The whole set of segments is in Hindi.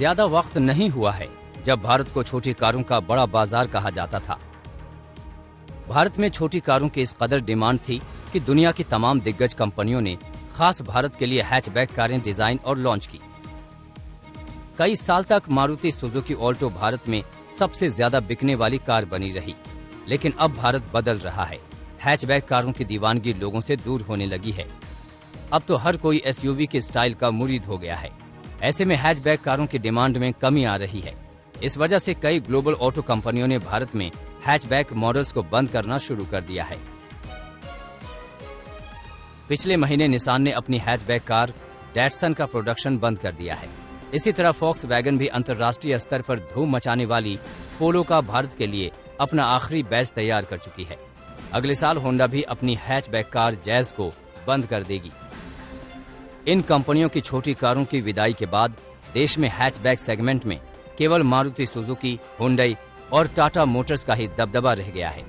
ज्यादा वक्त नहीं हुआ है जब भारत को छोटी कारों का बड़ा बाजार कहा जाता था। भारत में छोटी कारों की इस कदर डिमांड थी कि दुनिया की तमाम दिग्गज कंपनियों ने खास भारत के लिए हैचबैक कारें डिजाइन और लॉन्च की। कई साल तक मारुति सुजुकी ऑल्टो भारत में सबसे ज्यादा बिकने वाली कार बनी रही, लेकिन अब भारत बदल रहा है। हैचबैक कारों की दीवानगी लोगों से दूर होने लगी है। अब तो हर कोई एसयूवी के स्टाइल का मुरीद हो गया है। ऐसे में हैचबैक कारों की डिमांड में कमी आ रही है। इस वजह से कई ग्लोबल ऑटो कंपनियों ने भारत में हैचबैक मॉडल्स को बंद करना शुरू कर दिया है। पिछले महीने निसान ने अपनी हैचबैक कार डैटसन का प्रोडक्शन बंद कर दिया है। इसी तरह फॉक्सवैगन भी अंतर्राष्ट्रीय स्तर पर धूम मचाने वाली पोलो का भारत के लिए अपना आखिरी बैच तैयार कर चुकी है। अगले साल होंडा भी अपनी हैचबैक कार जैज को बंद कर देगी। इन कंपनियों की छोटी कारों की विदाई के बाद देश में हैचबैक सेगमेंट में केवल मारुति सुजुकी, हुंडई और टाटा मोटर्स का ही दबदबा रह गया है।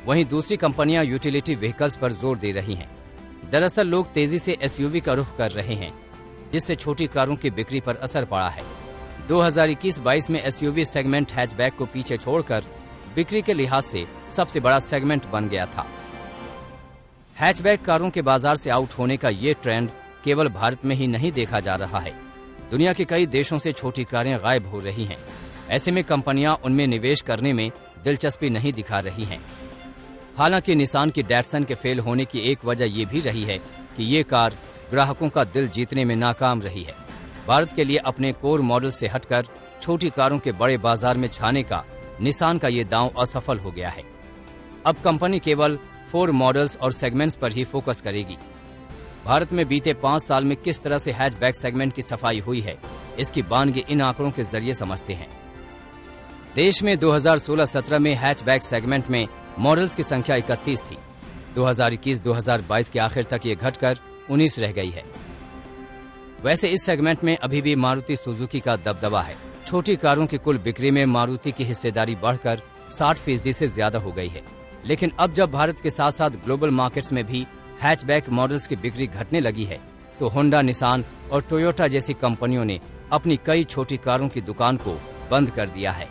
वहीं दूसरी कंपनियां यूटिलिटी व्हीकल्स पर जोर दे रही हैं। दरअसल लोग तेजी से एसयूवी का रुख कर रहे हैं, जिससे छोटी कारों की बिक्री पर असर पड़ा है। 2021-22 में एसयूवी सेगमेंट हैचबैक को पीछे छोड़कर बिक्री के लिहाज से सबसे बड़ा सेगमेंट बन गया था। हैचबैक कारों के बाजार से आउट होने का ये ट्रेंड केवल भारत में ही नहीं देखा जा रहा है। दुनिया के कई देशों से छोटी कारें गायब हो रही हैं। ऐसे में कंपनियां उनमें निवेश करने में दिलचस्पी नहीं दिखा रही हैं। हालांकि निसान की डैटसन के फेल होने की एक वजह ये भी रही है कि ये कार ग्राहकों का दिल जीतने में नाकाम रही है। भारत के लिए अपने कोर मॉडल से हटकर छोटी कारों के बड़े बाजार में छाने का निसान का ये दांव असफल हो गया है। अब कंपनी केवल 4 मॉडल्स और सेगमेंट्स पर ही फोकस करेगी। भारत में बीते 5 साल में किस तरह से हैचबैक सेगमेंट की सफाई हुई है, इसकी बानगी इन आंकड़ों के जरिए समझते हैं। देश में 2016-17 में हैचबैक सेगमेंट में मॉडल्स की संख्या 31 थी। 2021-2022 के आखिर तक ये घटकर 19 रह गई है। वैसे इस सेगमेंट में अभी भी मारुति सुजुकी का दबदबा है। छोटी कारों की कुल बिक्री में मारुति की हिस्सेदारी बढ़कर 60% से ज्यादा हो गई है। लेकिन अब जब भारत के साथ साथ ग्लोबल मार्केट्स में भी हैचबैक मॉडल्स की बिक्री घटने लगी है, तो होंडा, निसान और टोयोटा जैसी कंपनियों ने अपनी कई छोटी कारों की दुकान को बंद कर दिया है।